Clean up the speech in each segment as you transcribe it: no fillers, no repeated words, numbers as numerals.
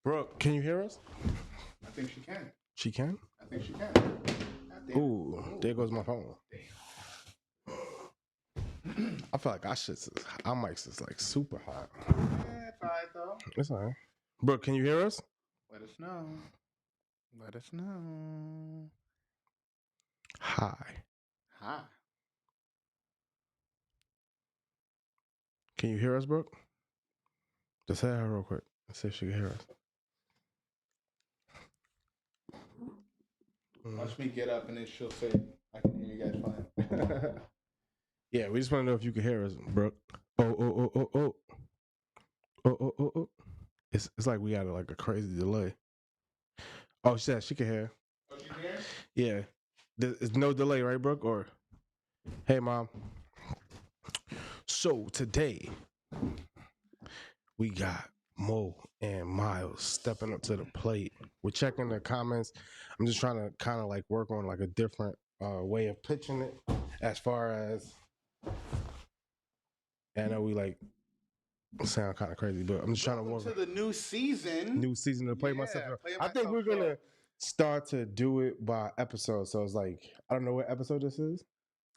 Brooke, can you hear us? I think she can. She can? I think she can. Ooh, there goes my phone. I feel like our mics is like super hot. Yeah, it's alright though. It's all right. Brooke, can you hear us? Let us know. Let us know. Hi. Hi. Can you hear us, Brooke? Just say her real quick. Let's see if she can hear us. Watch me get up and then she'll say, I can hear you guys fine. Yeah, we just want to know if you can hear us, Brooke. Oh. Oh. It's like we got like a crazy delay. Oh, she said she can hear. Oh, you hear? Yeah. There's no delay, right, Brooke? Or, hey, Mom. So today, we got Mo and Miles stepping up to the plate. We're checking the comments. I'm just trying to kind of like work on like a different way of pitching it as far as, I know we like sound kind of crazy, but I'm just trying to work to the new season. new season to play Yeah, myself. play I think myself we're gonna up. start to do it by episode. So it's like, I don't know what episode this is.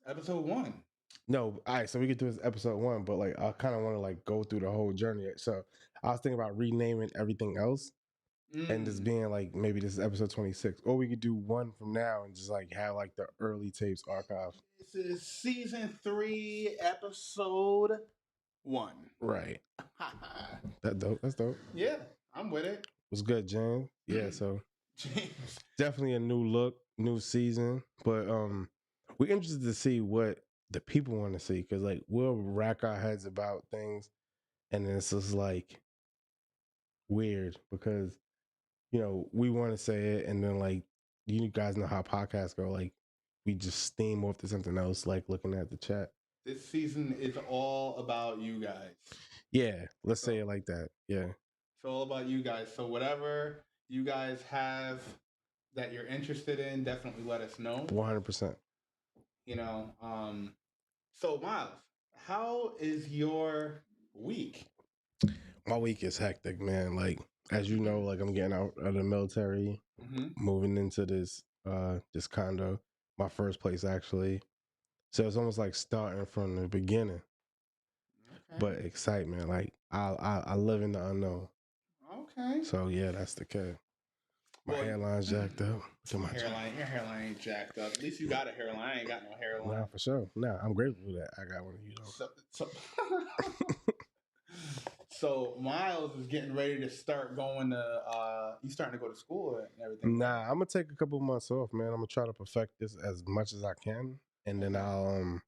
Episode 1. No, all right, so we could do this episode 1, but like I kind of want to like go through the whole journey. So I was thinking about renaming everything else and just being like, maybe this is episode 26, or we could do one from now and just like have like the early tapes archived. This is season 3, episode 1. Right. That's dope. Yeah, I'm with it. Was good, Jan. Yeah, so James. definitely a new look, new season, but we're interested to see what the people want to see, because like we'll rack our heads about things and then it's just like weird because we want to say it and then like you guys know how podcasts go, like we just steam off to something else, like looking at the chat. This season is all about you guys. Yeah, let's say it like that. Yeah, it's all about you guys. So whatever you guys have that you're interested in, definitely let us know. 100%. So Miles, how is your week? My week is hectic, man. Like, as you know, like I'm getting out of the military, moving into this condo, my first place actually. So it's almost like starting from the beginning. Okay. But excitement, like I live in the unknown. Okay. So yeah, that's the case. My hairline's jacked up. Your hairline ain't jacked up. At least you got a hairline. I ain't got no hairline. Nah, for sure. Nah, I'm grateful that I got one of you though. So Miles is getting ready to start going to. He's starting to go to school and everything. Nah, I'm gonna take a couple months off, man. I'm gonna try to perfect this as much as I can, and then I'll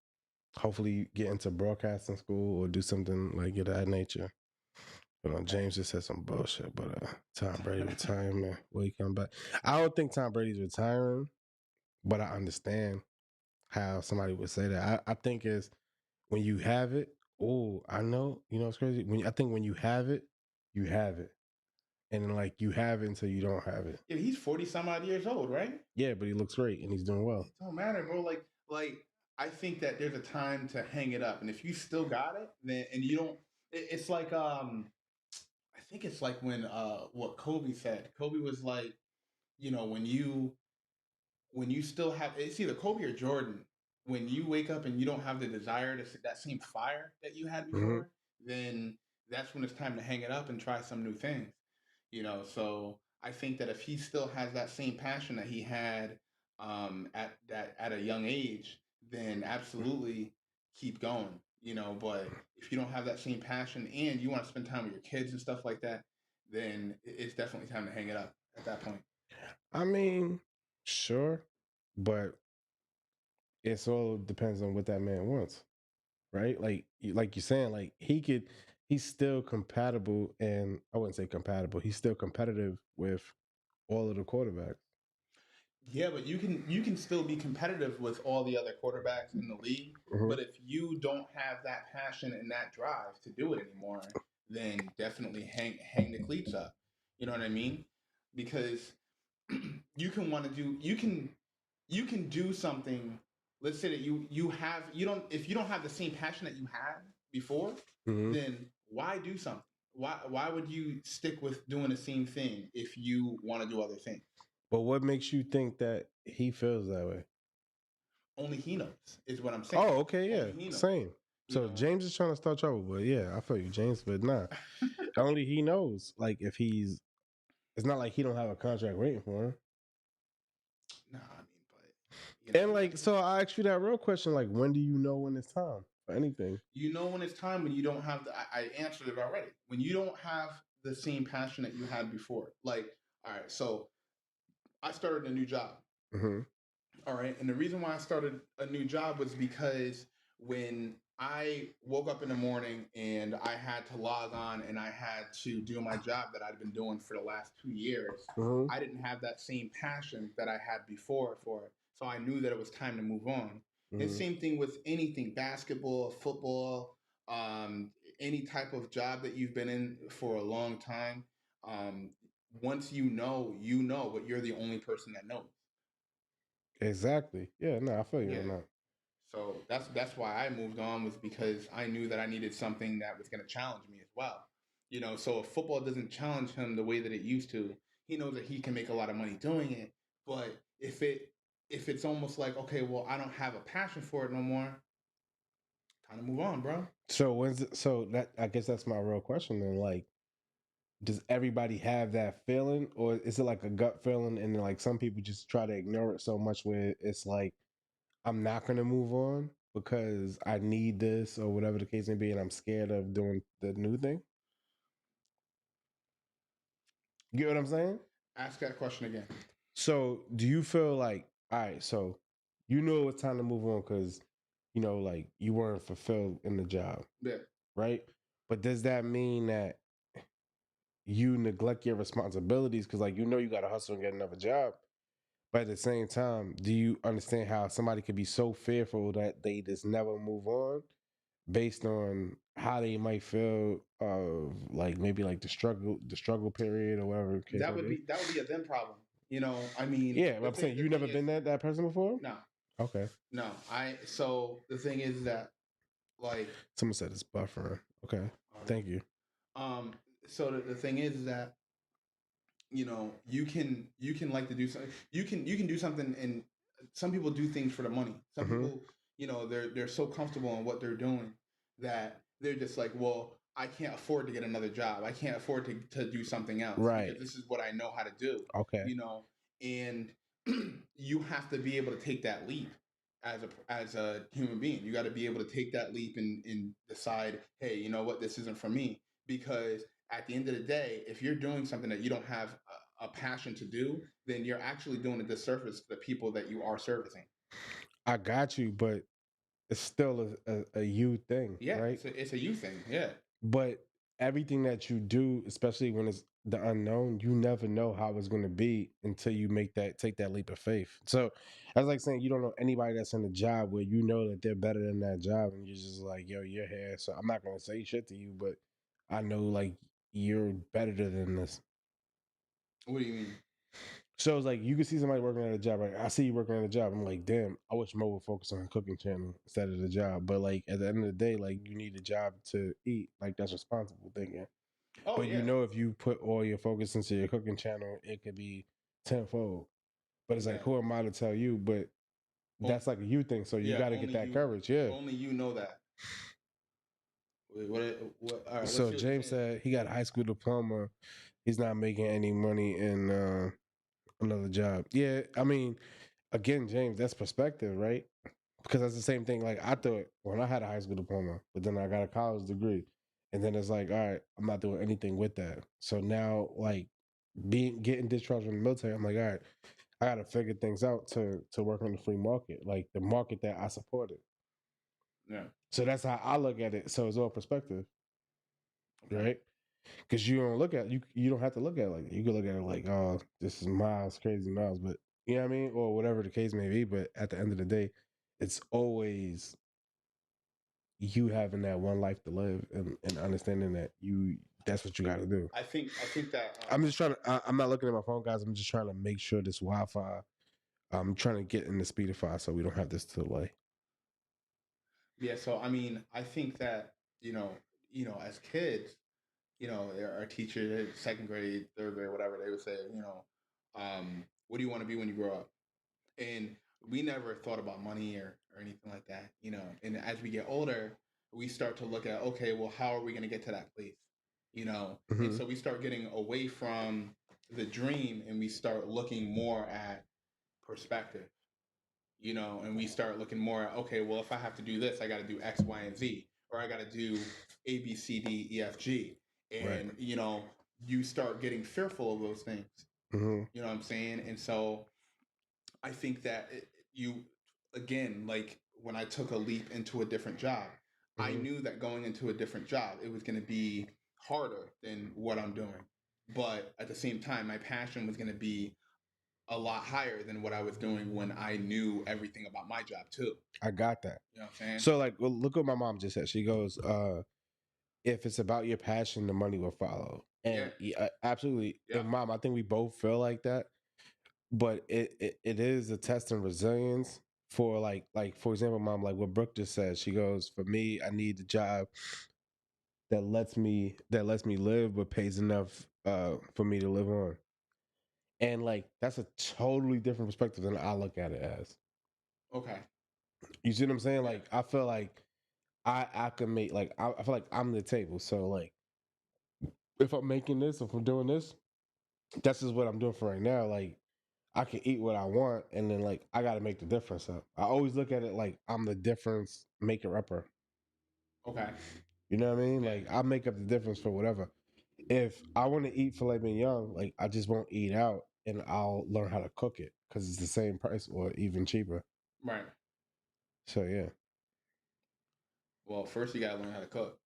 hopefully get into broadcasting school or do something like of that nature. But James just said some bullshit. But Tom Brady retirement, will he come back? I don't think Tom Brady's retiring, but I understand how somebody would say that. I think is when you have it. Oh, I know. It's crazy. I think when you have it, you have it, and then like you have it until you don't have it. Yeah, he's 40 some odd years old, right? Yeah, but he looks great and he's doing well. It don't matter, bro. Like I think that there's a time to hang it up, and if you still got it, then and you don't, it's like I think it's like when what Kobe said. Kobe was like, when you still have, it's either Kobe or Jordan. When you wake up and you don't have the desire to that same fire that you had before, then that's when it's time to hang it up and try some new things. So I think that if he still has that same passion that he had at a young age, then absolutely keep going. But if you don't have that same passion and you want to spend time with your kids and stuff like that, then it's definitely time to hang it up at that point. I mean, sure, but it all depends on what that man wants, right? Like you're saying, like he's still compatible, and I wouldn't say compatible. He's still competitive with all of the quarterbacks. Yeah, but you can still be competitive with all the other quarterbacks in the league. But if you don't have that passion and that drive to do it anymore, then definitely hang the cleats up. You know what I mean? Because you can want to do you can do something. Let's say that you don't, if you don't have the same passion that you had before, then why do something? why would you stick with doing the same thing if you want to do other things? But what makes you think that he feels that way? Only he knows is what I'm saying. Oh, okay, yeah, Only he knows. same. You So know. James is trying to start trouble, but yeah, I feel you, James. But nah, only he knows. Like if he's, it's not like he don't have a contract waiting for him. Nah, I mean, but And like, so I asked you that real question: like, when do you know when it's time for anything? you know when it's time when you don't have the. I answered it already. When you don't have the same passion that you had before. Like, all right, so I started a new job. Mm-hmm. All right. And the reason why I started a new job was because when I woke up in the morning and I had to log on and I had to do my job that I'd been doing for the last 2 years, Mm-hmm. I didn't have that same passion that I had before for it. So I knew that it was time to move on. And Mm-hmm. same thing with anything basketball, football, um, any type of job that you've been in for a long time. Um, Once you know, but you're the only person that knows. Exactly. Yeah. No, I feel you Yeah. on that. So that's why I moved on, was because I knew that I needed something that was going to challenge me as well. You know, so if football doesn't challenge him the way that it used to, he knows that he can make a lot of money doing it. But if it's almost like, okay, well, I don't have a passion for it no more, time to move on, bro. So when's it, so that I guess that's my real question then. Like, does everybody have that feeling, or is it like a gut feeling, and then like some people just try to ignore it so much where it's like, I'm not gonna move on because I need this or whatever the case may be, and I'm scared of doing the new thing. You get what I'm saying? Ask that question again. So do you feel like, all right, so you know it's time to move on because you know, like you weren't fulfilled in the job, Yeah. right? But does that mean that you neglect your responsibilities because like you know you gotta hustle and get another job? But at the same time, do you understand how somebody could be so fearful that they just never move on based on how they might feel of like maybe like the struggle period or whatever the case may be? That would be a them problem. You know, I mean, Yeah, but I'm saying the you thing never is, been that person before. no, Okay, no. So the thing is that, like, someone said it's buffering. Okay, all right. thank you. Um, so the thing is that, you know, you can like to do something. You can do something, and some people do things for the money. Some Mm-hmm. people, you know, they're so comfortable in what they're doing that they're just like, well, I can't afford to get another job. I can't afford to do something else Right. because this is what I know how to do. Okay. You know, and you have to be able to take that leap as a human being. You got to be able to take that leap and decide, hey, you know what, this isn't for me. Because at the end of the day, if you're doing something that you don't have a passion to do, then you're actually doing a disservice to the people that you are servicing. I got you, but it's still a you thing, Yeah, right? it's a you thing. Yeah. But everything that you do, especially when it's the unknown, you never know how it's going to be until you take that leap of faith. So that's like saying you don't know anybody that's in a job where you know that they're better than that job, and you're just like, yo, you're here. So I'm not going to say shit to you, but I know like you're better than this. What do you mean? So it's like you can see somebody working at a job. Like I see you working at a job. I'm like, damn, I wish Mo would focus on a cooking channel instead of the job. But like at the end of the day, like you need a job to eat. Like that's responsible thinking. Oh But you yeah. know, if you put all your focus into your cooking channel, it could be tenfold. But it's Yeah. like, who am I to tell you? But Oh, that's like a you thing. So you yeah. got to get that courage. Yeah. Only you know that. Wait, what? All right. Let's So see what you're James saying. said he got a high school diploma. He's not making any money in another job. Yeah. I mean, again, James, that's perspective, right? Because that's the same thing. Like I thought when I had a high school diploma, but then I got a college degree, and then it's like, all right, I'm not doing anything with that. So now, like getting discharged from the military, I'm like, all right, I got to figure things out to work on the free market, like the market that I supported. Yeah. So that's how I look at it. So it's all perspective, Okay. right? Because you don't look at you don't have to look at it like that. You can look at it like, oh, this is Miles, crazy Miles, but you know what I mean, or whatever the case may be. But at the end of the day, it's always you having that one life to live and understanding that that's what you got to do. I think that. I'm just trying to. I'm not looking at my phone, guys. I'm just trying to make sure this Wi-Fi. I'm trying to get in the Speedify so we don't have this delay. Yeah. So I mean, I think that, you know, as kids, our teacher, second grade, third grade, whatever, they would say, what do you want to be when you grow up? And we never thought about money or anything like that, And as we get older, we start to look at, okay, well, how are we going to get to that place, And Mm-hmm. so we start getting away from the dream and we start looking more at perspective, and we start looking more at, okay, well, if I have to do this, I got to do X, Y, and Z, or I got to do A, B, C, D, E, F, G. Right. And, you start getting fearful of those things. Mm-hmm. You know what I'm saying? And so I think that you, again, like when I took a leap into a different job, I Mm-hmm. knew that going into a different job, it was going to be harder than what I'm doing. But at the same time, my passion was going to be a lot higher than what I was doing when I knew everything about my job too. I got that. You know what I'm saying? So like, well, look what my mom just said. She goes, if it's about your passion, the money will follow. Yeah. And yeah, absolutely. Yeah. And mom, I think we both feel like that. But it is a test in resilience for like for example, mom, like what Brooke just said. She goes, for me, I need a job that lets me live but pays enough for me to live on. And like that's a totally different perspective than I look at it as. Okay. You see what I'm saying? Yeah. Like I feel like I can make like I feel like I'm the table. So like if I'm making this, if I'm doing this, that's just what I'm doing for right now. Like I can eat what I want, and then like I got to make the difference up. I always look at it like I'm the difference maker upper. Okay. You know what I mean? Yeah. Like I make up the difference for whatever. If I want to eat filet mignon, like I just won't eat out, and I'll learn how to cook it because it's the same price or even cheaper. Right. So yeah, Well, first you gotta learn how to cook.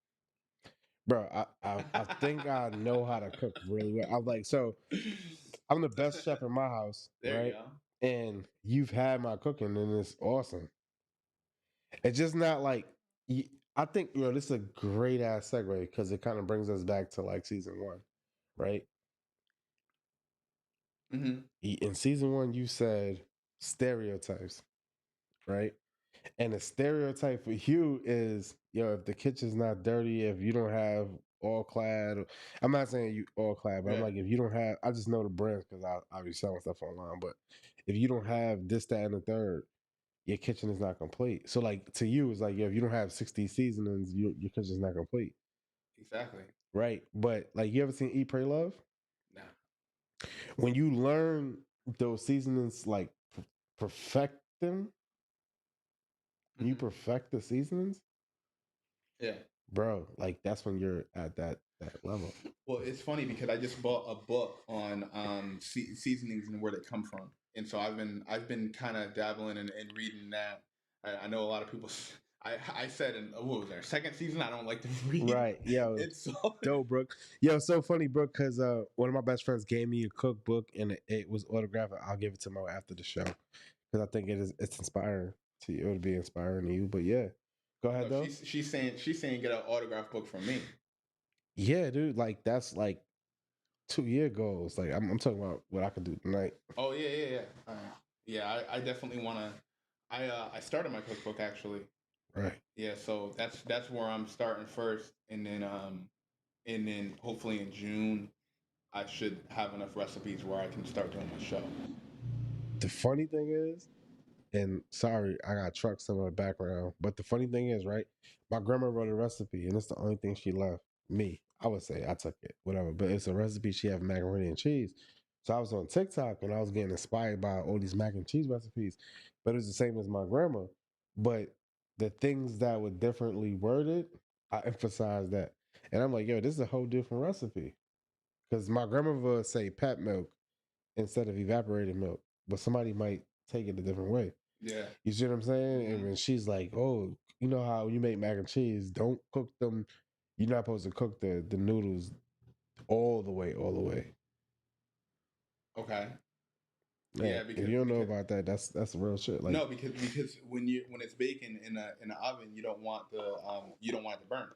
bro, I think I know how to cook really well. I'm like so. I'm the best chef in my house, There you right? go. And you've had my cooking, and it's awesome. It's just not like I think this is a great ass segue because it kind of brings us back to like season one, right? Mm-hmm. In season one, you said stereotypes, right? And the stereotype for you is, if the kitchen's not dirty, if you don't have all clad, I'm not saying you all clad, but I'm Yeah. like, if you don't have, I just know the brands because I be selling stuff online, but if you don't have this, that, and the third, your kitchen is not complete. So like to you, it's like, if you don't have 60 seasonings, your kitchen's not complete. Exactly. Right. But like you ever seen Eat Pray Love? Nah. When you learn those seasonings, like perfect them, you Mm-hmm. perfect the seasonings, Yeah. bro. Like that's when you're at that level. Well, it's funny because I just bought a book on seasonings and where they come from, and so I've been kind of dabbling and reading that. I know a lot of people. I said in what was there second season I don't like to read. Right. Yo, It's so dope, Brooke. Yo, so funny, Brooke, because one of my best friends gave me a cookbook and it was autographed. I'll give it to Mo after the show because I think it's inspiring to you. It would be inspiring to you. But yeah, go no. ahead though. She's saying get an autograph book from me. Yeah, dude. Like that's like 2 year goals. Like I'm talking about what I could do tonight. Oh yeah, yeah, yeah. Yeah, I definitely want to. I started my cookbook actually. Right. Yeah, so that's where I'm starting first, and then hopefully in June I should have enough recipes where I can start doing my show. The funny thing is, and sorry, I got trucks in my background. But the funny thing is, right? My grandma wrote a recipe, and it's the only thing she left me. I would say I took it, whatever. But it's a recipe she had macaroni and cheese. So I was on TikTok and I was getting inspired by all these mac and cheese recipes. But it was the same as my grandma. But the things that were differently worded, I emphasized that. And I'm like, yo, this is a whole different recipe. Because my grandma would say pet milk instead of evaporated milk, but somebody might take it a different way. Yeah. You see what I'm saying? And Hmm. when she's like, "Oh, you know how you make mac and cheese? Don't cook them. You're not supposed to cook the noodles all the way, all the way." Okay. Yeah, Yeah, if because you don't know because about that, that's real shit. Like no, because when it's baking in an oven, you don't want it to burn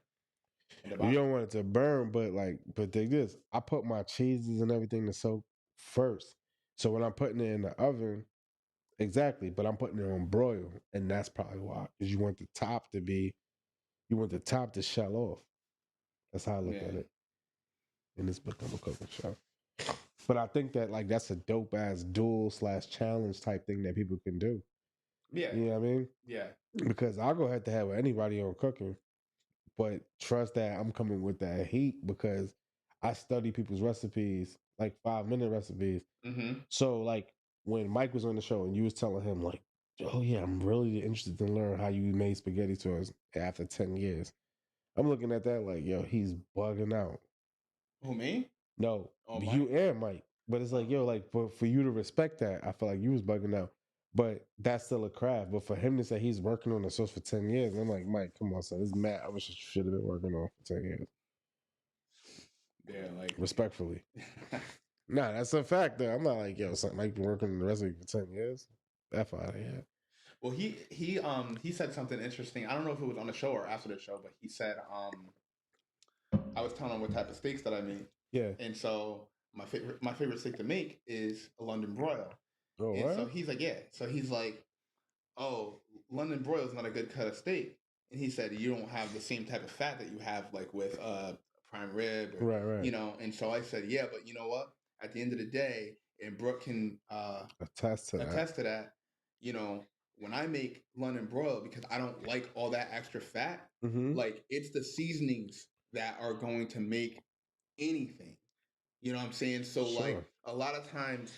in the you bottom. don't want it to burn, but dig this. I put my cheeses and everything to soak first. So when I'm putting it in the oven, exactly, but I'm putting it on broil, and that's probably why. Because you want the top to shell off. That's how I look Yeah. at it. and it's become a cooking show. But I think that like that's a dope ass duel/challenge type thing that people can do. Yeah. You know what I mean? Yeah. Because I'll go head to head with anybody on cooking, but trust that I'm coming with that heat because I study people's recipes, like 5-minute recipes. Mm-hmm. So like when Mike was on the show and you was telling him like, oh yeah, I'm really interested to learn how you made spaghetti sauce after 10 years. I'm looking at that like, yo, he's bugging out. Who, me? No, Oh, you Mike? and Mike. But it's like, yo, like for you to respect that, I feel like you was bugging out. But that's still a craft. But for him to say he's working on the sauce for 10 years, I'm like, Mike, come on, son. This is mad. I wish you should have been working on for 10 years. Yeah, like Respectfully. Nah, that's a fact though. I'm not like, yo, son, Mike been working on the recipe for 10 years. That out of here. well, he said something interesting. I don't know if it was on the show or after the show, but he said I was telling him what type of steaks that I make. Yeah. And so my favorite steak to make is a London broil. Oh, And what? so he's like, yeah. So he's like, oh, London broil is not a good cut of steak. And he said you don't have the same type of fat that you have like with prime rib, or, Right. you know. And so I said, yeah, but you know what? At the end of the day, and Brooke can Attest to that. attest to that. You know, when I make London broil, because I don't like all that extra fat, Mm-hmm. like it's the seasonings that are going to make anything. You know what I'm saying? So Sure. like a lot of times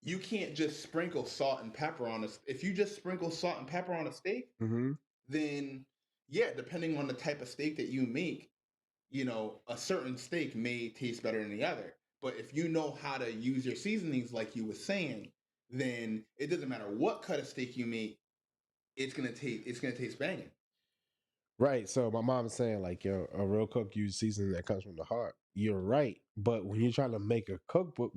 you can't just sprinkle salt and pepper on a. If you just sprinkle salt and pepper on a steak, Mm-hmm. then yeah, depending on the type of steak that you make, you know, a certain steak may taste better than the other. But if you know how to use your seasonings, like you were saying, then it doesn't matter what cut of steak you make, it's gonna taste banging. Right. So my mom's saying like, yo, a real cook uses seasoning that comes from the heart. You're right. But when you're trying to make a cookbook,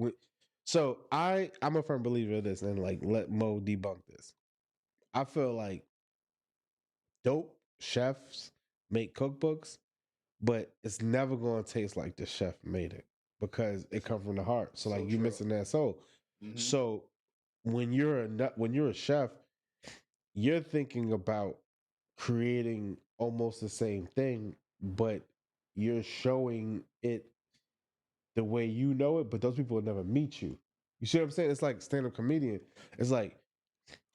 so I'm a firm believer of this, and like let Mo debunk this. I feel like dope chefs make cookbooks, but it's never going to taste like the chef made it because it comes from the heart. So like So you true. missing that soul. Mm-hmm. So when you're a chef, you're thinking about creating almost the same thing, but you're showing it the way you know it, but those people will never meet you. You see what I'm saying? It's like stand-up comedian. It's like,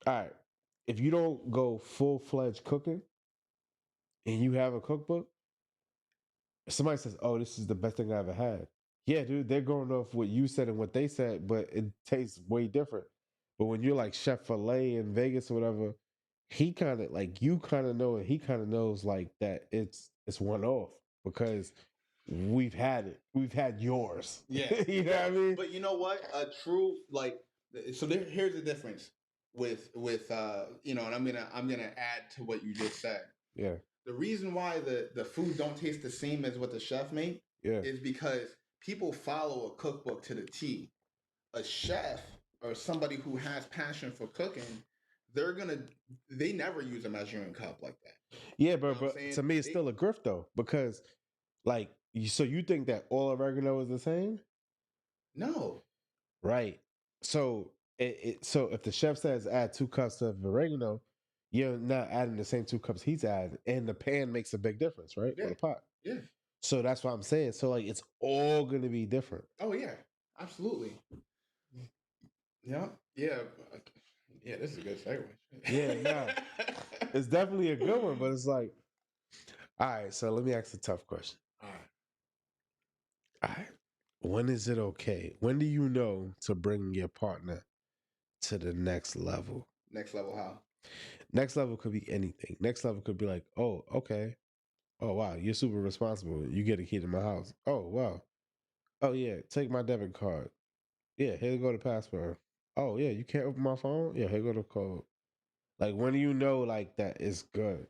all right, if you don't go full-fledged cooking and you have a cookbook, somebody says, "Oh, this is the best thing I ever had." Yeah, dude, they're going off what you said and what they said, but it tastes way different. But when you're like Chef Filet in Vegas or whatever, he kind of like you kind of know, and he kind of knows like that it's one off because we've had it, we've had yours. Yeah, you know what I mean? But you know what? A true like so here's the difference with you know, and I'm gonna add to what you just said. Yeah, The reason why the food don't taste the same as what the chef made yeah, is because people follow a cookbook to the T. A chef or somebody who has passion for cooking, they're gonna they never use a measuring cup like that. yeah. You know what I'm But saying? to me, it's still a grift though because like so you think that all oregano is the same? No. Right. So so if the chef says add 2 cups of oregano, you're not adding the same 2 cups he's adding, and the pan makes a big difference, right? Or Yeah. the pot. Yeah. So that's what I'm saying. So like it's all gonna be different. Oh yeah. Absolutely. Yeah. Yeah. Yeah, this is a good segue. Yeah, nah. It's definitely a good one, but it's like, all right, so let me ask a tough question. All right. All right. When is it okay? When do you know to bring your partner to the next level? Next level how? Next level could be anything. Next level could be like, oh, okay. Oh wow, you're super responsible. You get a key to my house. Oh wow. Oh yeah, take my debit card. Yeah, here go the password. Oh yeah, you can't open my phone. Yeah, here go the code. Like when do you know like that is good?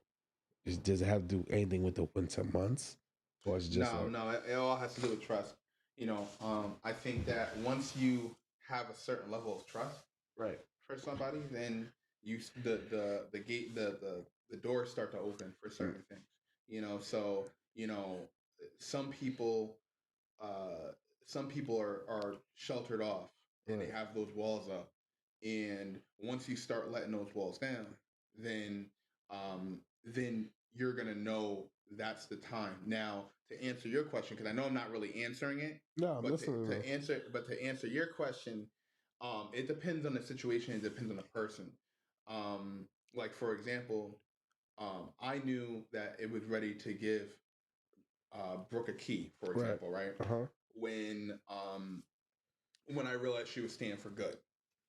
Does it have to do anything with the winter months, or is it just No, like no, it all has to do with trust. You know, I think that once you have a certain level of trust right? for somebody, then you the gate the doors start to open for certain things. You know, so you know some people uh some people are sheltered off and they Right. have those walls up, and once you start letting those walls down, then then you're gonna know that's the time. Now, to answer your question, because I know I'm not really answering it, No, I'm but listening. to answer your question, it depends on the situation. It depends on the person. Like for example, I knew that it was ready to give Brooke a key, for Right. example, right? Uh-huh. When I realized she was staying for good.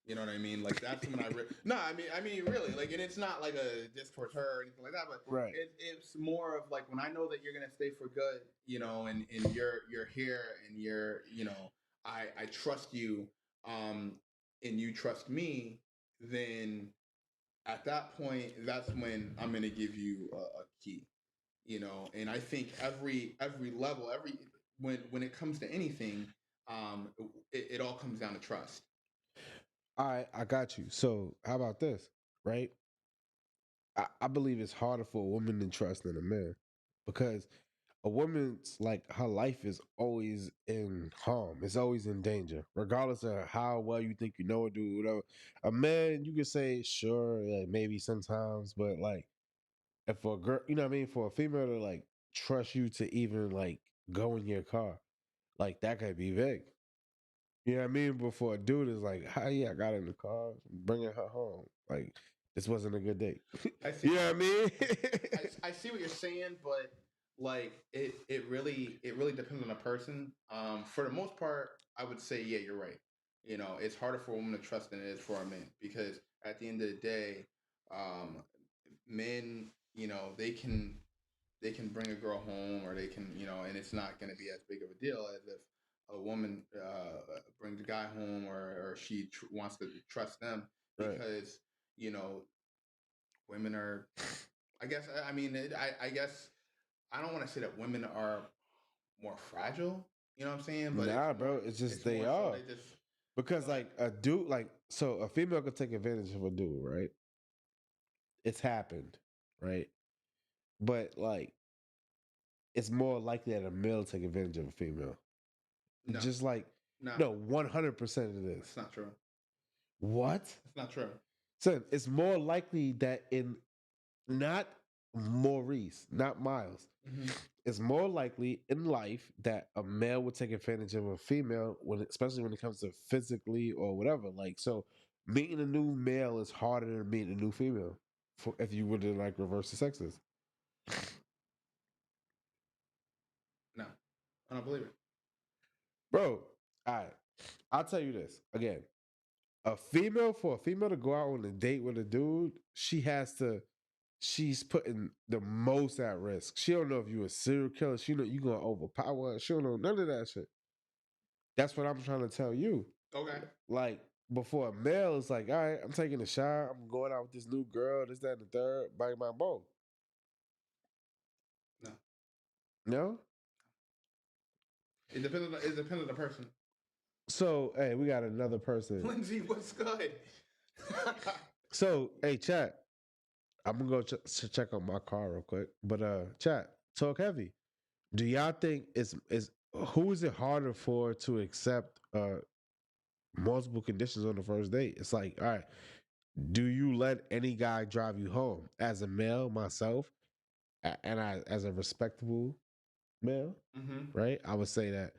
You know what I mean? Like that's when no, I mean really, like, and it's not like a diss towards her or anything like that, but Right. It's more of like when I know that you're gonna stay for good, you know, and you're here and you know, I trust you, and you trust me, then at that point, that's when I'm gonna give you a key, you know. And I think every level, when it comes to anything, um, it all comes down to trust. I got you. So how about this? Right? I believe it's harder for a woman to trust than a man because a woman's like her life is always in harm. It's always in danger, regardless of how well you think you know a dude. Whatever. A man, you could say sure, like maybe sometimes, but like if for a girl, you know what I mean, for a female to like trust you to even like go in your car, like that could be big. You know what I mean? Before a dude is like, "Hi, yeah, I got in the car, bringing her home." Like this wasn't a good date. I see. You know what I mean? I see what you're saying, but like it really depends on the person. For the most part, I would say yeah, you're right. You know, it's harder for a woman to trust than it is for a man because at the end of the day, um, men, you know, they can bring a girl home or they can, you know, and it's not going to be as big of a deal as if a woman brings a guy home or she wants to trust them Right. because you know women are, I guess, I mean, I guess I don't want to say that women are more fragile. You know what I'm saying? But Nah, bro. It's just it's they more so are they just because go ahead. like a dude, like so a female could take advantage of a dude, right? It's happened, right? But like it's more likely that a male take advantage of a female. No, Just like no, no, 100% it is. that's not true. What? That's not true. So it's more likely that in not Maurice, not Miles. Mm-hmm. It's more likely in life that a male would take advantage of a female when, especially when it comes to physically or whatever. Like, so meeting a new male is harder than meeting a new female. For if you were to like reverse the sexes, No, I don't believe it. bro. All right, I'll tell you this again. For a female to go out on a date with a dude, she's putting the most at risk. She don't know if you a serial killer. She know you gonna overpower her. She don't know none of that shit. That's what I'm trying to tell you. Okay. Like before a male is like, all right, I'm taking a shot. I'm going out with this new girl. This, that, and the third. Bang, bang, boom. No, No. it depends on the person. So hey, we got another person. Lindsay, what's good? So hey, chat. I'm gonna go check on my car real quick. But chat, talk heavy. Do y'all think is who is it harder for to accept multiple conditions on the first date? It's like, all right, do you let any guy drive you home? As a male, myself, and I as a respectable male, Mm-hmm. right? I would say that,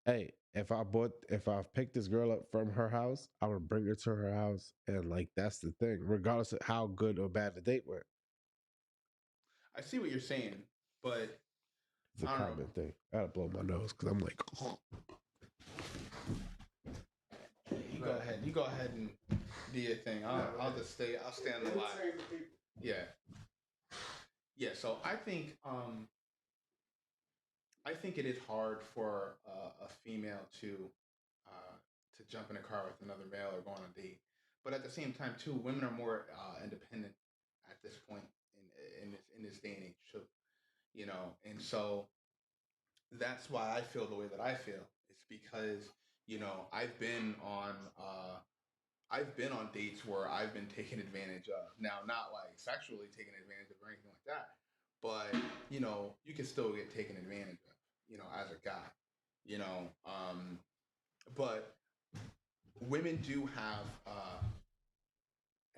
hey, if I picked this girl up from her house, I would bring her to her house, and like that's the thing, regardless of how good or bad the date went. I see what you're saying, but It's a I don't know. common thing. I gotta blow my nose because I'm like, You go ahead. You go ahead and do your thing. I'll just stay. I'll stay on the line. Yeah. Yeah. So I think it is hard for a female to jump in a car with another male or go on a date. But at the same time, too, women are more independent at this point in this day and age too. You know, and so that's why I feel the way that I feel. It's because you know I've been on dates where I've been taken advantage of. Now, not like sexually taken advantage of or anything like that, but you know, you can still get taken advantage of. You know, as a guy, you know, but women do have.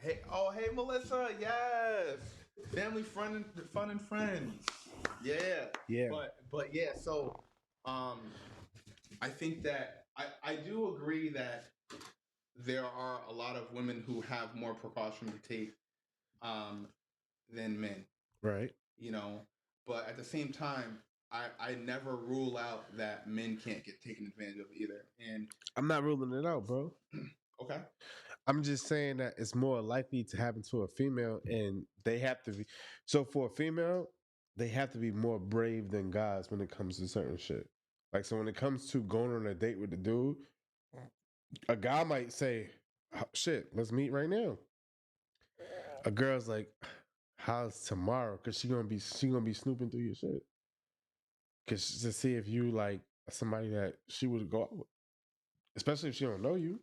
Hey, oh hey Melissa, yes, family fun and friends. Yeah. Yeah. But yeah, so I think that I do agree that there are a lot of women who have more precaution to take um than men, Right. you know. But at the same time, I never rule out that men can't get taken advantage of either. And I'm not ruling it out, bro. okay. I'm just saying that it's more likely to happen to a female, and they have to be. So for a female, they have to be more brave than guys when it comes to certain shit. Like, so when it comes to going on a date with the dude, a guy might say, "Shit, let's meet right now." A girl's like, "How's tomorrow?" Because she gonna be snooping through your shit, because to see if you like somebody that she would go out with, especially if she don't know you.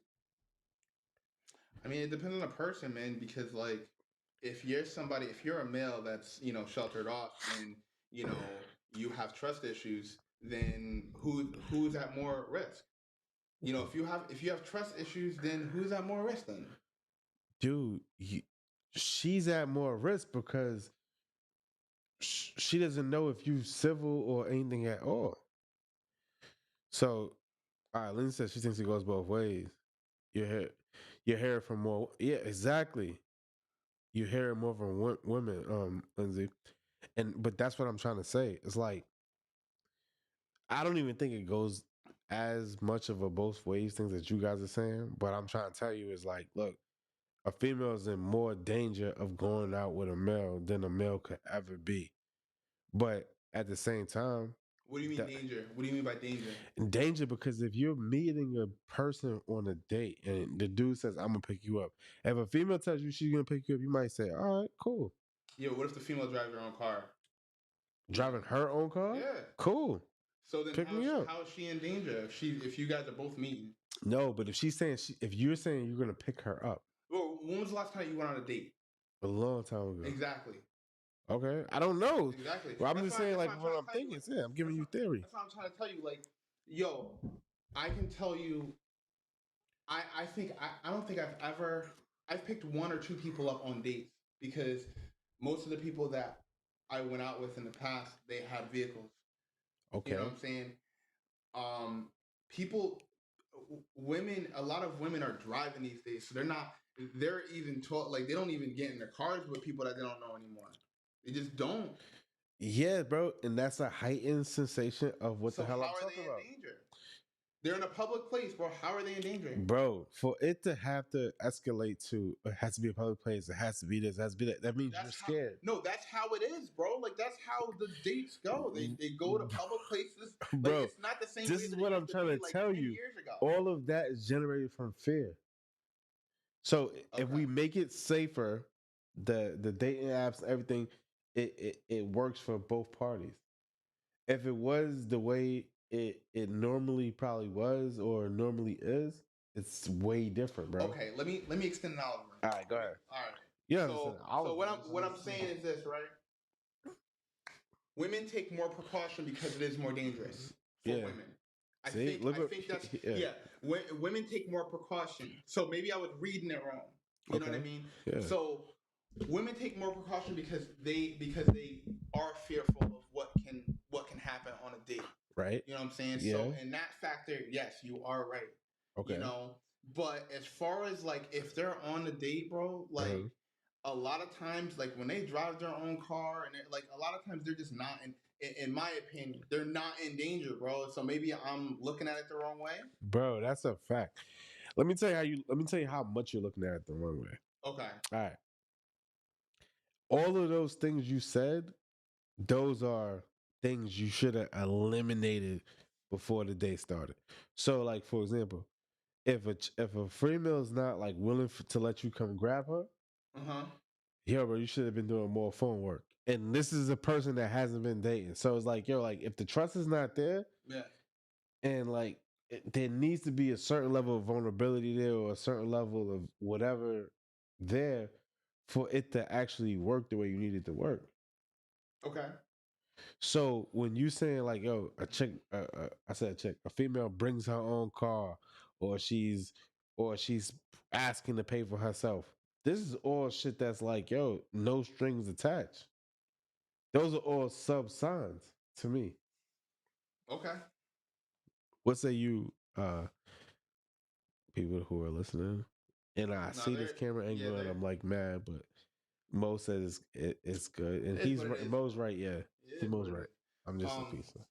I mean, it depends on the person, man, because like if you're somebody, if you're a male that's, sheltered off and, you know, you have trust issues, then who's at more risk? If you have trust issues, then who's at more risk then? Dude, she's at more risk because she doesn't know if you civil or anything at all. So, all right, Lindsay says she thinks it goes both ways. You hear it from more. Yeah, exactly. You hear it more from women, Lindsay, but that's what I'm trying to say. It's like I don't even think it goes as much of a both ways things that you guys are saying. But I'm trying to tell you is like, look, a female is in more danger of going out with a male than a male could ever be. But at the same time, What do you mean that danger? What do you mean by danger? in danger because if you're meeting a person on a date and the dude says, "I'm gonna pick you up," if a female tells you she's gonna pick you up, you might say, "All right, cool." Yo, what if the female drives her own car? Driving her own car, Yeah. cool. So then Pick me up. how is she in danger if you guys are both meeting? No, but if she's saying if you're saying you're gonna pick her up, Well, when was the last time you went on a date? a long time ago. Exactly. Okay, I don't know. Exactly. Well, I'm That's just why. saying, That's why like, I'm what trying to I'm tell you. thinking. Like, Yeah, I'm giving you theory. that's what I'm trying to tell you. Like, yo, I can tell you. I don't think I've picked one or two people up on dates because most of the people that I went out with in the past they had vehicles. You know Okay. what I'm saying? Um, people, women, a lot of women are driving these days, so they're even taught like they don't even get in their cars with people that they don't know anymore. They just don't. Yeah, bro, and that's a heightened sensation of what So the hell how I'm are talking they about. in danger? They're in a public place, bro. How are they in danger? Bro, for it to have to escalate to it has to be a public place, it has to be this, it has to be that. That means you're That's how. scared. No, that's how it is, bro. Like that's how the dates go. They go to public places. Like Bro, it's not the same this way is that it what I'm used to trying be to like tell 10 you. years ago. All of that is generated from fear. So if Okay. we make it safer, the dating apps, everything, it works for both parties. If it was the way it normally probably was or normally is, it's way different, bro. Okay. Let me extend an olive. All right, go ahead. All right. Yeah, So so what I'm saying is this, right? Women take more precaution because it is more dangerous for yeah. women. I See, think look I what think that's yeah. yeah. Women take more precaution. So maybe I was reading it wrong. You know what I Okay. mean? Yeah. So women take more precaution because they are fearful of what can happen on a date. Right. You know what I'm saying? Yeah. So in that factor, yes, you are right. Okay. But as far as like if they're on a date, bro, like a lot of times, like when they drive their own car, and like a lot of times they're just not in my opinion, they're not in danger, bro. So maybe I'm looking at it the wrong way. Bro, that's a fact. Let me tell you how much you're looking at it the wrong way. Okay. All right. All of those things you said, those are things you should have eliminated before the day started. So, like for example, if a female is not like willing to let you come grab her, yo, bro, you should have been doing more phone work. And this is a person that hasn't been dating, so it's like, yo, like if the trust is not there, Yeah. and like there needs to be a certain level of vulnerability there or a certain level of whatever there for it to actually work the way you need it to work. Okay. So when you saying like, yo, a chick, I said a chick, a female brings her own car, or she's asking to pay for herself. This is all shit that's like, yo, no strings attached. Those are all sub signs to me. Okay. What say you, people who are listening? And I No, see this they're camera yeah, angle and they're I'm like mad, but Mo says it's good, and it is he's what it right. is. Mo's right. Yeah, It is what Mo's it right. is. I'm just a Um. piece of.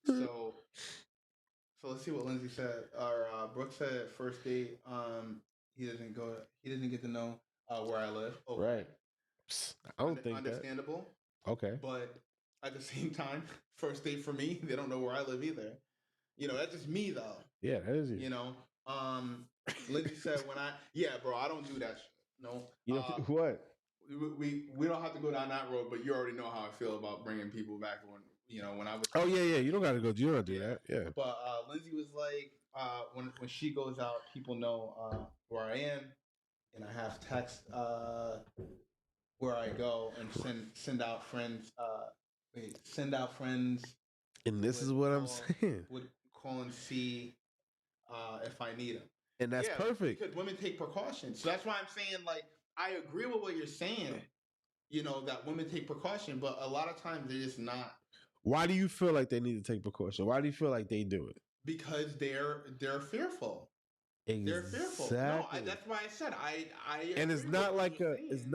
So so let's see what Lindsay said. Or Brooke said first date. He doesn't go. He doesn't get to know where I live. Okay. Right. Psst, I don't think that. Understandable. Okay. But at the same time, first date for me, they don't know where I live either. You know, that's just me though. Yeah, that is you. You know, Lindsay said when yeah, bro, I don't do that shit. No, You know what? we don't have to go down that road, but you already know how I feel about bringing people back when I was. Oh yeah. You don't gotta go. You don't do Yeah, that. Yeah. but Lindsay was like, when she goes out, people know where I am, and I have text where I go and send out friends. Send out friends. And this is what I'm saying. Would call and see if I need them. And that's perfect. Because women take precautions. So that's why I'm saying, like, I agree with what you're saying. You know that women take precaution, but a lot of times they're just not. Why do you feel like they need to take precaution? Why do you feel like they do it? Because they're fearful. Exactly. They're fearful. No, that's why I said I. And it's not like it's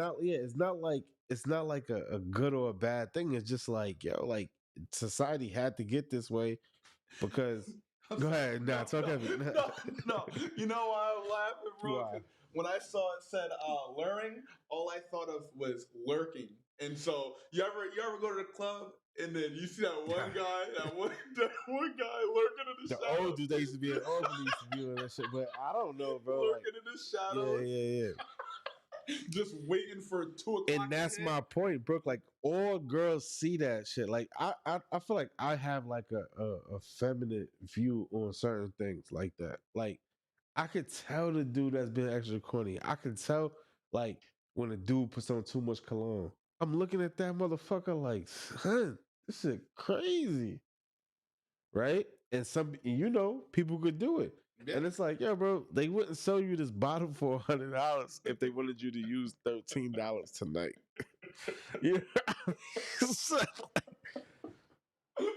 not like a good or a bad thing. It's just like, yo, like society had to get this way because. Go ahead, talk heavy. No. You know why I'm laughing, bro? Why? When I saw it said luring, all I thought of was lurking. And so you ever go to the club and then you see that one guy, that one guy lurking in the shadows. The old dude, they used to be an old used to be doing that shit, but I don't know, bro. Lurking in the shadows. Yeah. Just waiting for 2 o'clock. And that's my point, Brooke. Like all girls see that shit. Like I feel like I have like a feminine view on certain things like that. Like I could tell the dude that's been extra corny. I can tell like when a dude puts on too much cologne. I'm looking at that motherfucker like, son, this shit crazy. Right? And people could do it. Yeah. And it's like, yeah, bro, they wouldn't sell you this bottle for $100 if they wanted you to use $13 tonight. Yeah.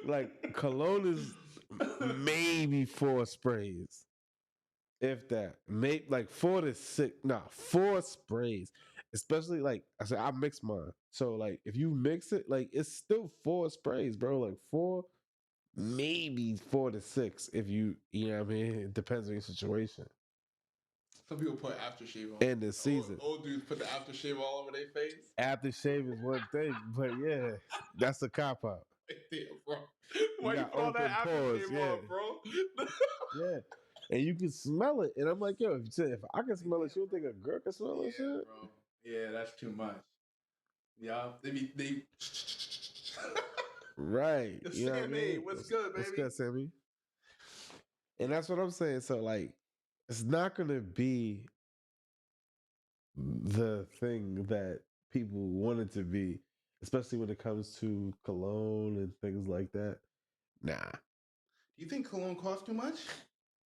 Like cologne is maybe 4 sprays. If that. Maybe like 4 to 6. Nah, 4 sprays. Especially like I said, I mix mine. So like if you mix it, like it's still 4 sprays, bro. Like 4, maybe 4 to 6 if you know what I mean. It depends on your situation. Some people put aftershave on. And the season. Old dudes put the aftershave all over their face. Aftershave is one thing, but yeah, that's a cop out. Damn, bro. Why you put all that aftershave on, bro? Yeah. And you can smell it. And I'm like, yo, if I can smell it, you don't think a girl can smell that shit? Bro. Yeah, that's too much. Yeah. They Right. You know what I mean? What's good, baby? What's good, Sammy? And that's what I'm saying. So like it's not gonna be the thing that people want it to be, especially when it comes to cologne and things like that. Nah. Do you think cologne costs too much?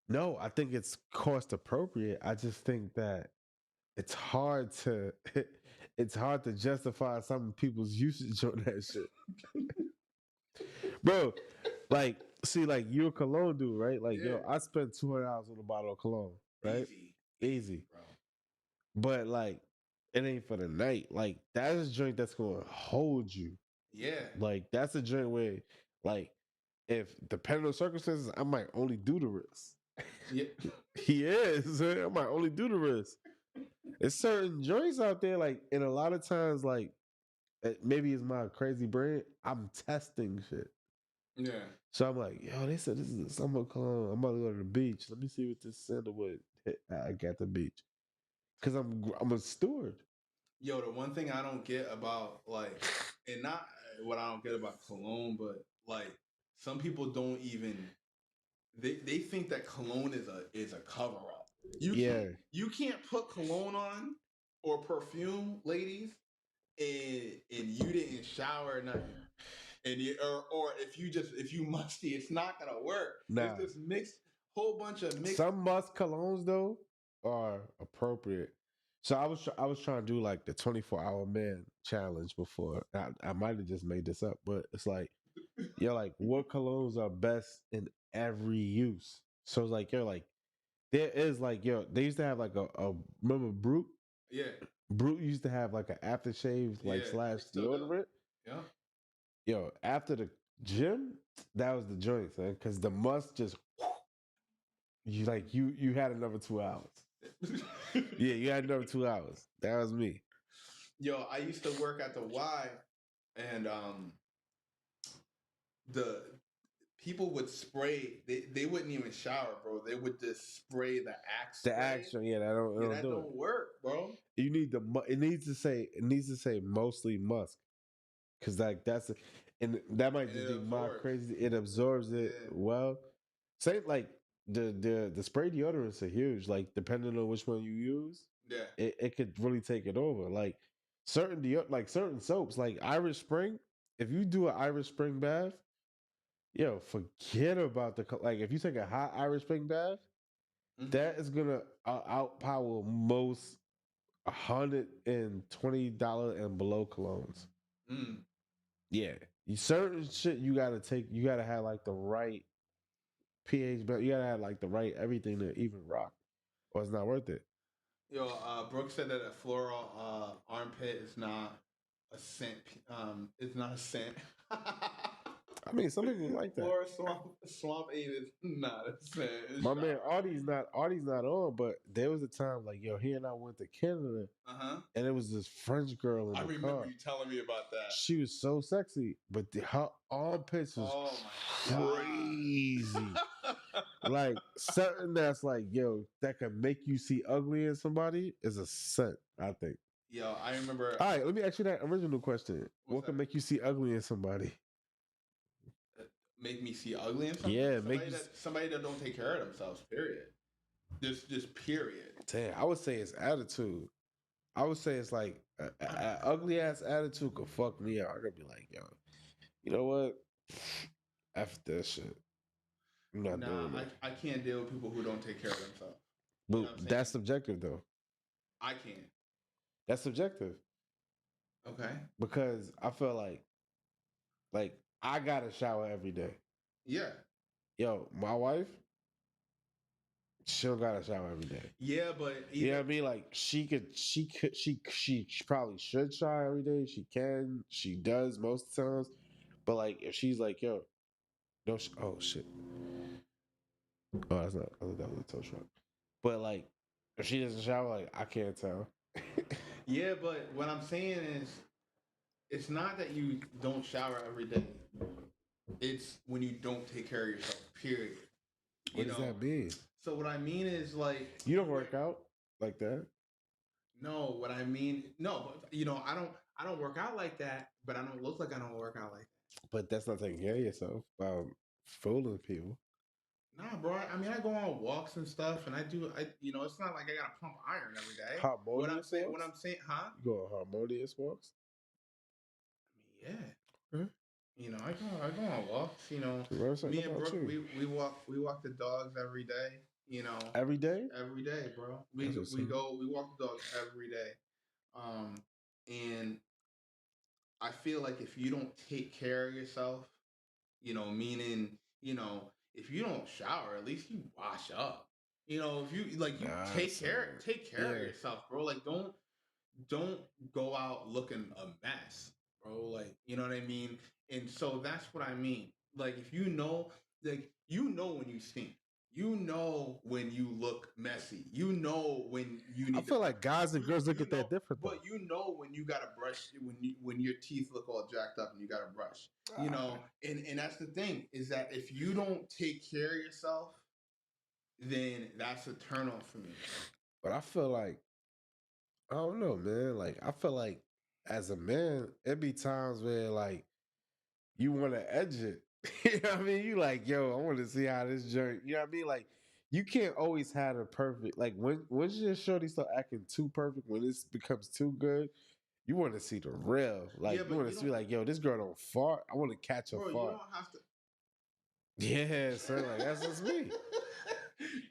No, I think it's cost appropriate. I just think that it's hard to justify some people's usage on that shit. Bro, like, see, like you're a cologne dude, right? Like, yo, I spent $200 on a bottle of cologne, right? Easy. Bro. But like, it ain't for the night. Like, that's a drink that's gonna hold you. Yeah. Like, that's a drink where, like, if depending on circumstances, I might only do the wrist. Yeah. Yes, I might only do the wrist. There's certain joints out there, like, and a lot of times, like, maybe it's my crazy brain. I'm testing shit. Yeah. So I'm like, yo, they said this is a summer cologne. I'm about to go to the beach. Let me see what this sandalwood I got the beach. Cause I'm a steward. Yo, the one thing I don't get about like, and not what I don't get about cologne, but like some people don't even they think that cologne is a cover up. You can't put cologne on or perfume, ladies, and you didn't shower or nothing. And or if you musty, it's not gonna work. Nah. It's this mixed whole bunch of mixed. Some musk colognes though are appropriate. So I was trying to do like the 24-hour man challenge before. I might have just made this up, but it's like you're like what colognes are best in every use. So it's like you're like there is like they used to have like a remember Brute? Yeah, Brute used to have like an aftershave like yeah, slash they still do. deodorant. Yeah. Yo, after the gym, that was the joint, man. Because the must just you like you had another 2 hours. Yeah, you had another 2 hours. That was me. Yo, I used to work at the Y, and the people would spray. They wouldn't even shower, bro. They would just spray the Axe The spray. action, yeah, Yeah, don't that do don't work, bro. it. You need it needs to say mostly musk, because like and that might And just it be my absorbs. crazy. It absorbs it Yeah. well. Same like the spray deodorants are huge. Like depending on which one you use, Yeah. it could really take it over. Like like certain soaps, like Irish Spring. If you do an Irish Spring bath, yo, forget about like if you take a hot Irish Spring bath, Mhm. that is gonna outpower most $120 and below colognes. Mm. Yeah, certain shit you gotta take. You gotta have like the right pH, but you gotta have like the right everything to even rock, or it's not worth it. Yo, Brooke said that a floral armpit is not a scent. It's not a scent. I mean, some people like that. Floral swamp aid is not a scent. It's My man shower. Artie's not on, but there was a time like yo, he and I went to Canada, and it was this French girl in I the remember car. you telling me about that. She was so sexy, but her armpits was Oh my god. crazy. Like something that's like yo, that can make you see ugly in somebody is a scent. I think. Yo, I remember. All right, let me ask you that original question. What can that? make you see ugly in somebody? Make me see ugly in somebody? Yeah, somebody that don't take care of themselves. Period. Just period. Damn, I would say it's attitude. I would say it's like an ugly ass attitude could fuck me up. I could be like, yo, you know what? F that shit. I'm not doing it. I can't deal with people who don't take care of themselves. But You know what I'm that's saying? subjective though. I can't. That's subjective Okay. because I feel like I gotta shower every day. Yeah. Yo, my wife, she don't gotta shower every day. Yeah, but You know what I mean? Like she probably should shower every day. She can, she does most times. But like if she's like, yo, no, oh shit, oh that's not, oh, that was a tow truck. But like if she doesn't shower, like I can't tell. yeah, but what I'm saying is, it's not that you don't shower every day. It's when you don't take care of yourself. Period. What does that mean? So what I mean is like you don't work out like that. No, what I mean, no, but I don't work out like that, but I don't look like I don't work out like that. But that's not taking care of yourself. Fooling people. Nah, bro. I mean, I go on walks and stuff, and it's not like I gotta pump iron every day. Harmonious What I'm saying, huh? You go on harmonious walks. I mean, yeah. I go on walks. Me and Brooke, we walk the dogs every day. Every day, bro. We walk the dogs every day. And I feel like if you don't take care of yourself, meaning, if you don't shower, at least you wash up. If you like, take care of yourself, bro. Like, don't go out looking a mess, bro. Like, you know what I mean? And so that's what I mean. Like, if when you stink. You know when you look messy. You know when you need. I feel like guys and girls look at that different. But you know when you gotta brush, when your teeth look all jacked up and you gotta brush. And that's the thing, is that if you don't take care of yourself, then that's a turn off for me. But I feel like, I don't know, man. Like I feel like as a man, it be times where like you want to edge it. You know what I mean? You like, yo, I want to see how this journey. You know what I mean? Like you can't always have a perfect. Like when your shorty start acting too perfect, when this becomes too good, you want to see the real. Like you want to see like, yo, this girl don't fart. I want to catch her fart. You don't have to. Yeah, son, like that's just me.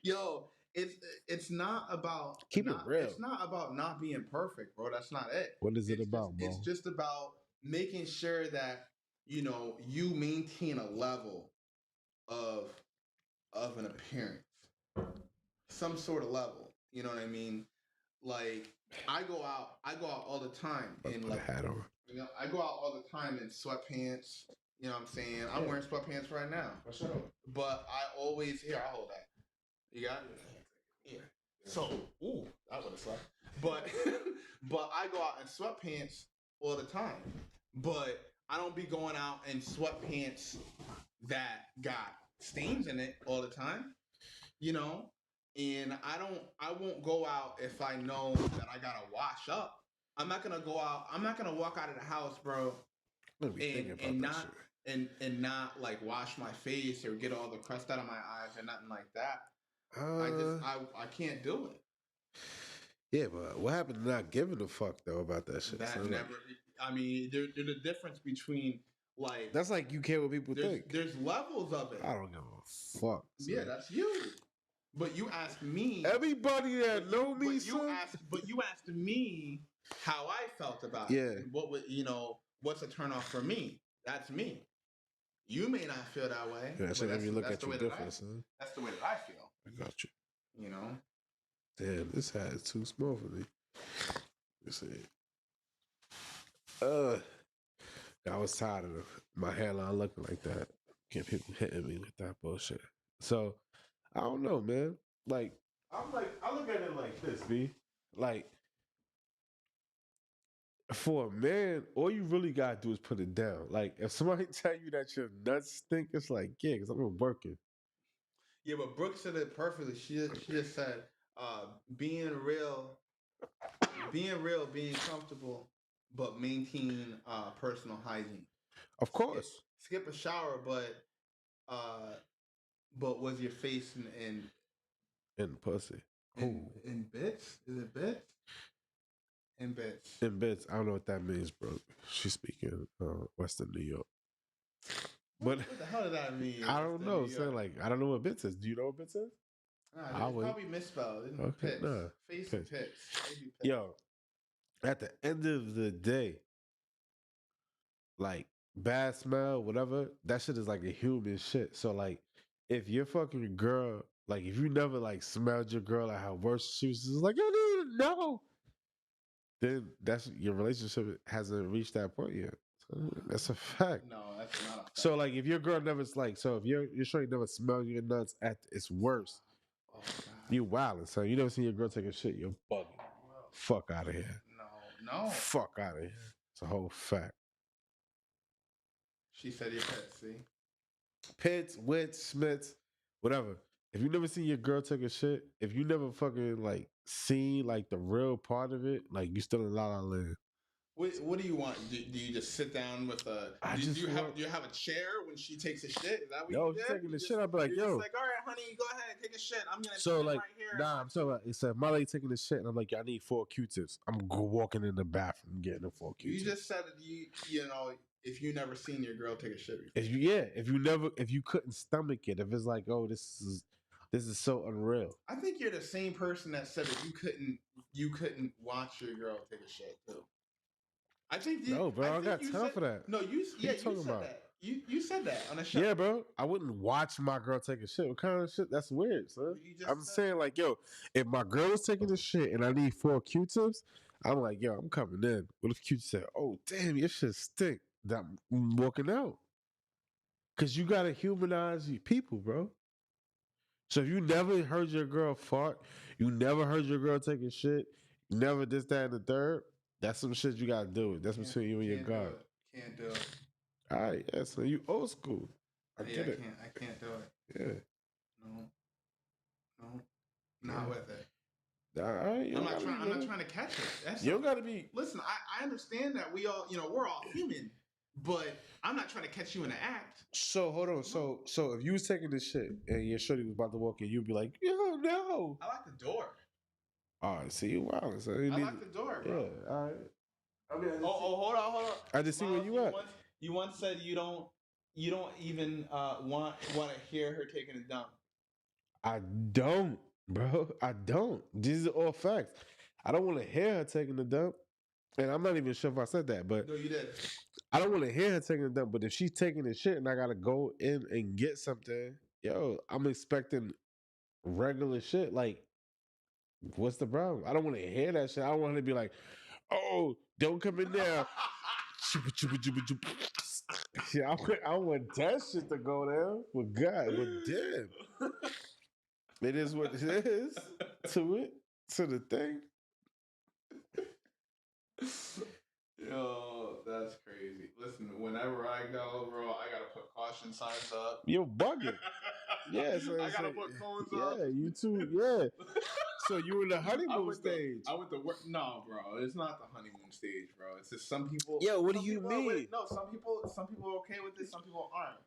Yo, it's not about Keep it not real. it's not about not being perfect, bro. That's not it. What is it It's about, bro? It's just about making sure that you maintain a level of an appearance, some sort of level. You know what I mean? Like I go out all the time in Put a like hat on. I go out all the time in sweatpants. You know what I'm saying? I'm wearing sweatpants right now. For sure. But I always I'll hold that. You got it? Yeah. So, that would have sucked. But but I go out in sweatpants all the time. But I don't be going out in sweatpants that got stains in it all the time. You know? And I won't go out if I know that I gotta wash up. I'm not gonna go out. I'm not gonna walk out of the house, bro, and not like wash my face or get all the crust out of my eyes or nothing like that. I can't do it. Yeah, but what happened to not giving a fuck though about that shit? That So, never. like, I mean, there's a difference between like that's like you care what people think. There's levels of it. I don't give a fuck. Son. Yeah, that's you. But you asked me. Everybody that know me, but you asked me how I felt about it. And what would what's a turn off for me? That's me. You may not feel that way. Yeah, so if you look at your difference, that's the way that I feel. I got you. You know. Damn, this hat is too small for me. Let's see. I was tired of my hairline looking like that. Can't people hitting me with that bullshit. So I don't know, man. Like I look at it like this, B. Like for a man, all you really gotta do is put it down. Like if somebody tell you that your nuts stink, it's like, yeah, because I'm working. Yeah, but Brooke said it perfectly. She just said, being real, being comfortable, but maintain personal hygiene. Of course. Skip a shower, but was your face in pussy? In bits? Is it bits? In bits. In bits. I don't know what that means, bro. She's speaking Western New York. But what the hell does that mean? I don't know. So like, I don't know what bits is. Do you know what bits is? Nah, it's probably misspelled. Okay, pits. Nah. Face and pits. Maybe pits. Yo, at the end of the day, like bad smell, whatever, that shit is like a human shit. So like, if your fucking girl, like if you never like smelled your girl at her worst, she was just like, no, then that's your relationship hasn't reached that point yet. So that's a fact. No, that's not a fact. So like, if your girl never's like, so if you're sure you never smell your nuts at its worst, you wildin'. So you never seen your girl take a shit, you're bugging. Fuck out of here. No. Fuck out of here. It's a whole fact. She said your pets, see? Pits, wits, schmitz, whatever. If you never seen your girl take a shit, if you never fucking like seen like the real part of it, like you still in La La Land. What do you want? Do you just sit down with a? Do you have a chair when she takes a shit? Is that what you did? She's taking the shit. I'd be like, yo. Just like, all right, honey, go ahead, take a shit. I'm gonna so like, right here. Nah, I'm talking about. It said my lady taking the shit, and I'm like, I need 4 Q-tips. I'm walking in the bathroom getting the 4 Q-tips. You just said that you know if you never seen your girl take a shit before. If you couldn't stomach it, if it's like, oh, this is so unreal. I think you're the same person that said that you couldn't watch your girl take a shit too. I think no, bro. I don't got time for that. No, you said that. You said that on a show. Yeah, bro. I wouldn't watch my girl take a shit. What kind of shit? That's weird, son. I'm saying like, yo, if my girl was taking a shit and I need 4 Q-tips, I'm like, yo, I'm coming in. What if Q said, oh, damn, your shit stink? I'm walking out. Because you got to humanize people, bro. So if you never heard your girl fart, you never heard your girl take a shit, you never this, that, and the third, that's some shit you got to do. That's between you and your God. Can't do it. All right, yeah, so you old school. I get it. I can't do it. Yeah. No. Not with it. All right, I'm not trying to catch it. You don't got to be. Listen, I understand that we all, we're all human, but I'm not trying to catch you in the act. So hold on. So if you was taking this shit and your shorty was about to walk in, you'd be like, yo, no. I like the door. All right, see you wild. So I like the door, bro. Yeah, all right. I mean, hold on. I just see where you at. You once said you don't even want to hear her taking a dump. I don't. bro. I don't. These are all facts. I don't want to hear her taking the dump, and I'm not even sure if I said that, but No, you did. I don't want to hear her taking the dump. But if she's taking the shit and I gotta go in and get something, yo, I'm expecting regular shit. Like, what's the problem? I don't want to hear that shit. I don't want her to be like, oh, don't come in there. Yeah, I want that shit to go down. But God, but damn, it is what it is. To it, to the thing. Yo, that's crazy. Listen, whenever I go, bro, I gotta put caution signs up. You're bugging. Yeah, so I it's gotta like, put cones up. yeah, you too. Yeah. So you in the I honeymoon went to, stage. I went to work. No, bro, it's not the honeymoon stage, bro. It's just some people. Yo, what do some you people are with mean? it. No, some people are okay with it. Some people aren't.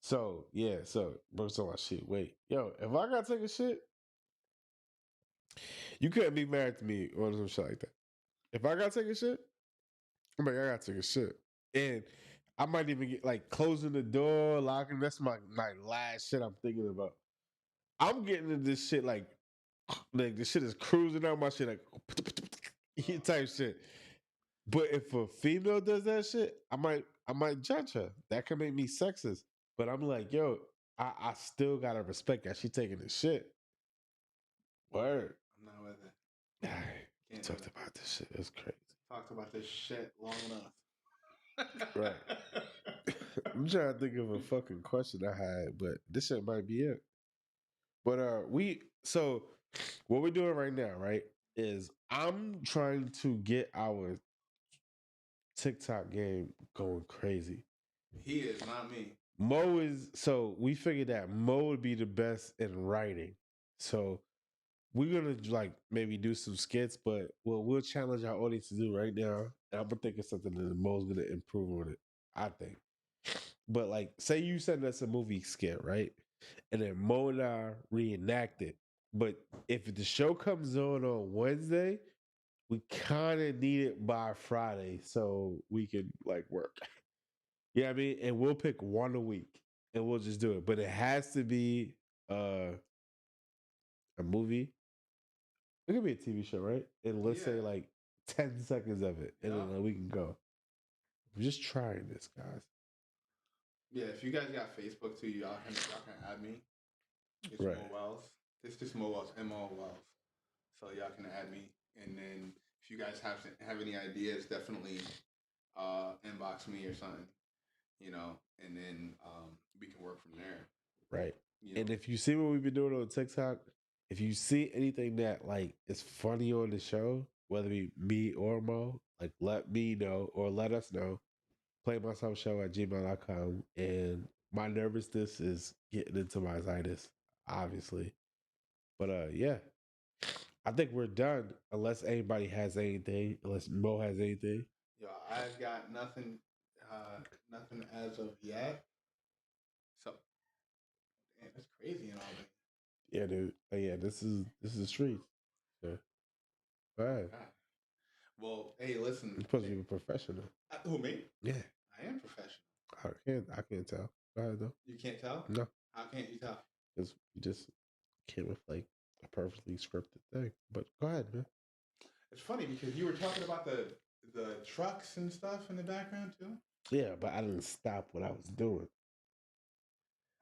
So yeah, so bro, so my shit. Wait, yo, if I gotta take a shit, you couldn't be married to me or some shit like that. If I gotta take a shit, I'm like, I gotta take a shit, and I might even get like closing the door, locking. That's my last shit I'm thinking about. I'm getting into this shit like the shit is cruising out my shit like type shit. But if a female does that shit, I might judge her. That can make me sexist. But I'm like, yo, I still gotta respect that she taking the shit. Word. I'm not with it. We Can't do talked it. about this shit. It's crazy. Talked about this shit long enough. Right. I'm trying to think of a fucking question I had, but this shit might be it. But so what we're doing right now, right, is I'm trying to get our TikTok game going crazy. He is not me. Mo is so we figured that Mo would be the best in writing. So we're gonna like maybe do some skits, but we'll challenge our audience to do right now. And I'm gonna think of something that Mo's gonna improve on it. I think. But like, say you send us a movie skit, right? And then Mo and I reenact it. But if the show comes on Wednesday, we kind of need it by Friday so we can like work. Yeah, I mean, and we'll pick one a week and we'll just do it. But it has to be uh, a movie. It could be a TV show, right? And let's say Yeah. like 10 seconds of it, and Yeah. then we can go. I'm just trying this, guys. Yeah, if you guys got Facebook too, y'all can add me. It's Right. Mo Wells. It's just Mo Wells, M-O Wells. So y'all can add me, and then if you guys have any ideas, definitely inbox me or something, and then we can work from there. Right. You know? And if you see what we've been doing on TikTok, if you see anything that like is funny on the show, whether it be me or Mo, like let me know or let us know. Playmyselfshow@gmail.com. And my nervousness is getting into my anxiety, obviously. But yeah. I think we're done unless anybody has anything, unless Mo has anything. Yo, I've got nothing nothing as of yet. So damn, that's crazy and all that. Yeah, dude. Yeah, this is street. Yeah. All right. God. Well, hey, listen. You're supposed to be a professional. Who, me? Yeah. I am professional. I can't tell. Go ahead though. You can't tell? No. How can't you tell? Because you just came with like a perfectly scripted thing. But go ahead, man. It's funny because you were talking about the trucks and stuff in the background too. Yeah, but I didn't stop what I was doing.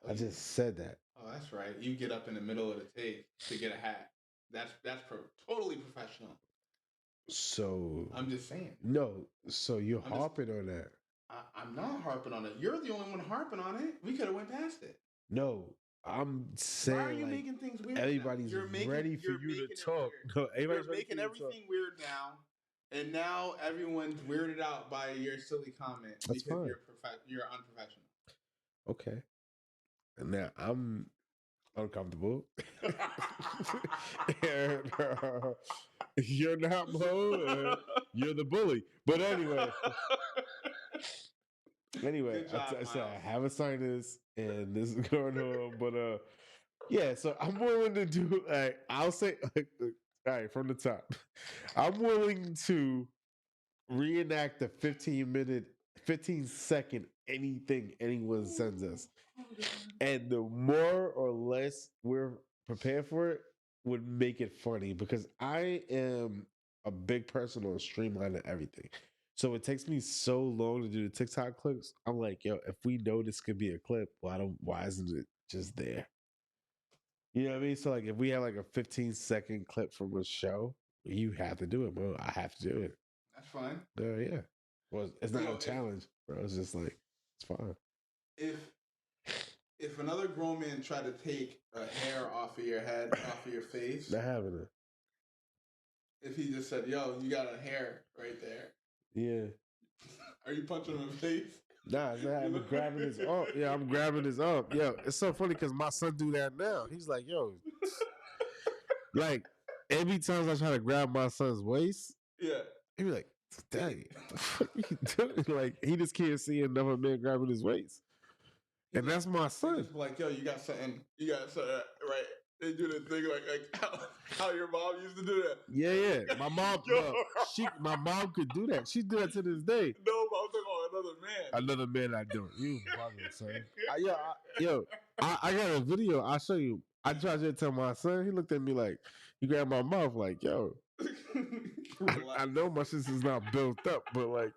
Oh, I just said that. Oh, that's right. You get up in the middle of the take to get a hat. That's totally professional. So I'm just saying. No, so you're harping on that. I'm not harping on it. You're the only one harping on it. We could have went past it. No, I'm saying. Why are you like, making things weird? Everybody's ready for you to talk. No, everybody's you're making everything weird now, and now everyone's weirded out by your silly comment That's because fine. You're unprofessional. Okay, and now I'm uncomfortable. And, you're not Mo. You're the bully. But anyway. Anyway, I said I have a sinus and this is going on. But yeah, so I'm willing to do like I'll say like, all right, from the top. I'm willing to reenact the 15-second anything anyone sends us. And the more or less we're prepare for it would make it funny because I am a big person on streamlining everything. So it takes me so long to do the TikTok clips. I'm like, yo, if we know this could be a clip, why isn't it just there? You know what I mean? So like if we have like a 15-second clip from a show, you have to do it, bro. I have to do it. That's fine. Yeah. Well, it's not Yo, a challenge, bro. It's just like it's fine. If another grown man tried to take a hair off of your head, off of your face, Not having it. if he just said, "Yo, you got a hair right there," Yeah. are you punching him in the face? Nah, it's not, I'm grabbing his arm. Yeah, I'm grabbing his arm. Yo, it's so funny because my son do that now. He's like, yo, like every time I try to grab my son's waist, Yeah. he be like, "Daddy, what you doing?" Like he just can't see another man grabbing his waist, and that's my He son. just be like, "Yo, you got something right?" They do the thing like how your mom used to do that. Yeah. My mom, Yo. my mom could do that. She do that to this day. No, but I'm talking about another man. Another man, I don't. You bugging, son. I got a video. I'll show you. I tried to tell my son. He looked at me like he grabbed my mouth. Like, yo, I know my sister's not built up, but like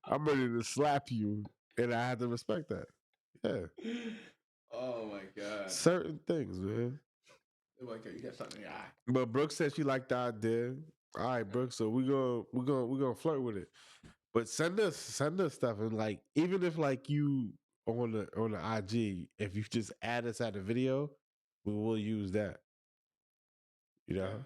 I'm ready to slap you, and I have to respect that. Yeah. Oh my god. Certain things, man. They're like, "Yo, you got something in your eye." But Brooke said she liked the idea. All right, Brooke. So we're gonna flirt with it. But send us stuff, and like even if like you on the IG, if you just add us at the video, we will use that. You know?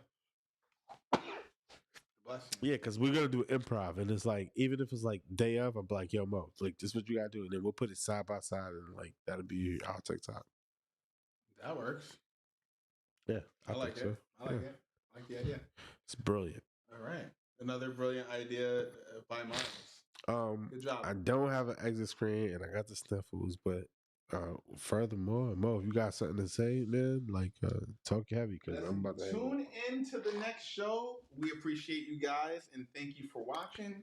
Bless you. Yeah, because we're gonna do improv, and it's like even if it's like day of, I'm like, yo, Mo, like this is what you gotta do, and then we'll put it side by side, and like that'll be our TikTok. That works. Yeah, I like think it. so. I like Yeah. it. I like the idea. It's brilliant. All right. Another brilliant idea by Miles. Good job. I don't have an exit screen, and I got the sniffles, but furthermore, Mo, if you got something to say, man, like talk heavy because I'm about to tune in to the next show. We appreciate you guys and thank you for watching.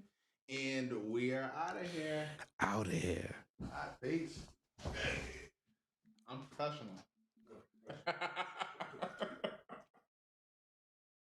And we are out of here. Out of here. Peace. I'm professional.